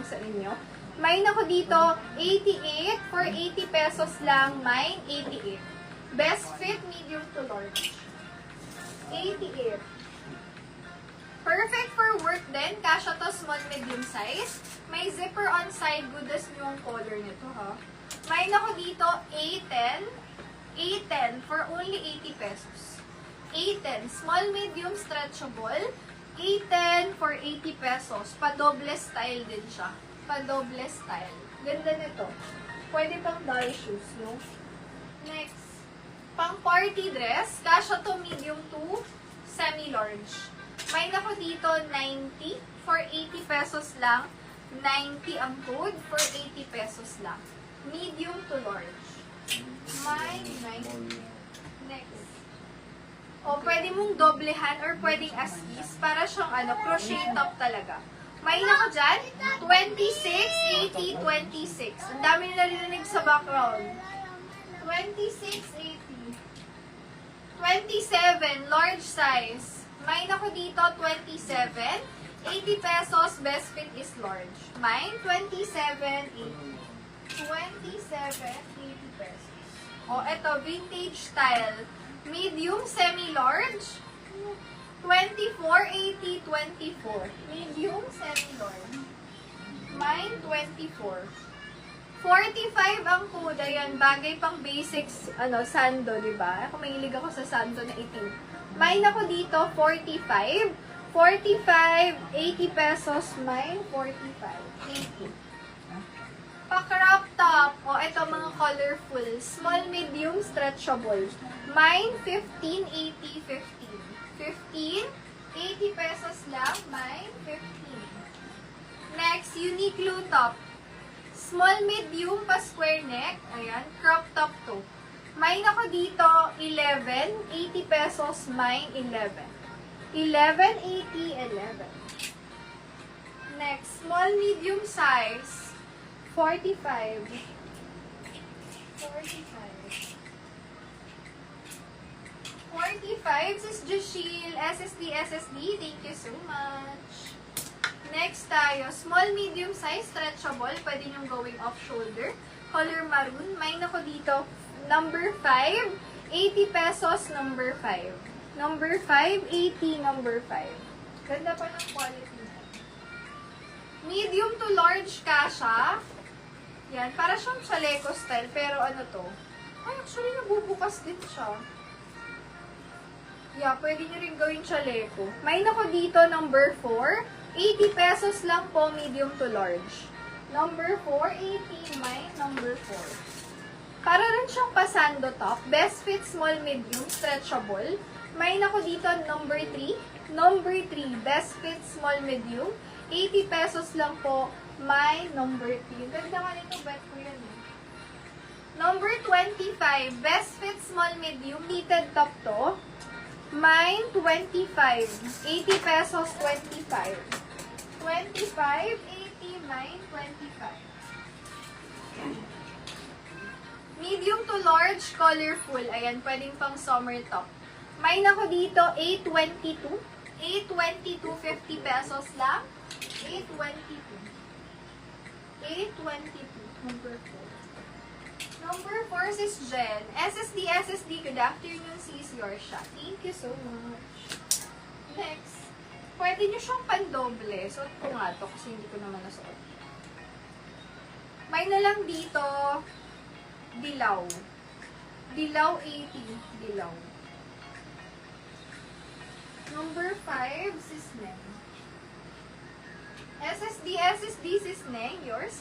malamang sa inyo. Mine ako dito, 88 for 80 pesos lang. Mine, 88. Best fit, medium to large. 88. Perfect for work din. Kasha to, small, medium size. May zipper on side. Goodness nyo ang color nito, ha. Mine ako dito, 810. 810 for only 80 pesos. 810. Small, medium, stretchable. 810 for 80 pesos. Padoble style din siya. Padoble style. Ganda nito. Pwede pang doll shoes, no? Next. Pang party dress. Kasha to medium to semi-large. May nako dito 90 for 80 pesos lang. 90 ang code for 80 pesos lang. Medium to large. May 90. Next. O, pwede mong doblehan or pwedeng as is para siyang crochet top talaga. May nako dyan, 26, 80, 26. Ang dami nila narinig sa background. 26, 80. 27, large size. May nako dito, 27. 80 pesos, best fit is large. Mine, 27, 80. 27, 80 pesos. O, eto, vintage style. Medium, semi-large. 24, 80, 24. Medium, semi-large. Mine, 24. 45 ang code. Ayan, bagay pang basics, sando, diba? Ako mahilig ako sa sando na itim. Mine ako dito, 45. 45, 80 pesos. Mine, 45. 80. Pa-crop top. O, ito mga colorful. Small, medium, stretchable. Mine, 15, 80, 15. 15, 80 pesos lang. Mine, 15. Next, Uniqlo top. Small, medium, pa-square neck. Ayan, crop top to. Mine ako dito, 11, 80 pesos. Mine, 11. 11, 80, 11. Next, small, medium size. 45. 45. 45, Sis Joshil, SSD. Thank you so much. Next tayo, small, medium size, stretchable. Pwede nyo going off shoulder. Color maroon. Mine ako dito, number 5. 80 pesos, number 5. Number 5, 80, number 5. Ganda pa ng quality na. Medium to large kasha. Yan, para siyang chaleco style, pero to? Ay, actually, nabubukas din siya. Yeah, pwede nyo rin gawing chaleco. May nako dito, number 4. 80 pesos lang po, medium to large. Number 4, 80. May number 4. Para rin siyang pasando top. Best fit, small, medium, stretchable. May nako dito, number 3. Number 3, best fit, small, medium. 80 pesos lang po. My number 3. Ganda nga nito, bet ko yan eh. Number 25, best fit, small, medium, knitted top to. Mine, 25. 80 pesos, 25. 25, 80, mine, 25. Medium to large, colorful. Ayan, pwedeng pang summer top. Mine ako dito, 822. 822, 50 pesos lang. 822. 822. Number 4. Number 4, Sis Jen. SSD. Good afternoon, sis. Yorsha. Thank you so much. Next. Pwede nyo siyang pandoble. Suot ko nga to kasi hindi ko naman nasuot. May na lang dito, dilaw. Dilaw 80. Dilaw. Number 5, Sis Neng. SSD, Sis Neng. Yours?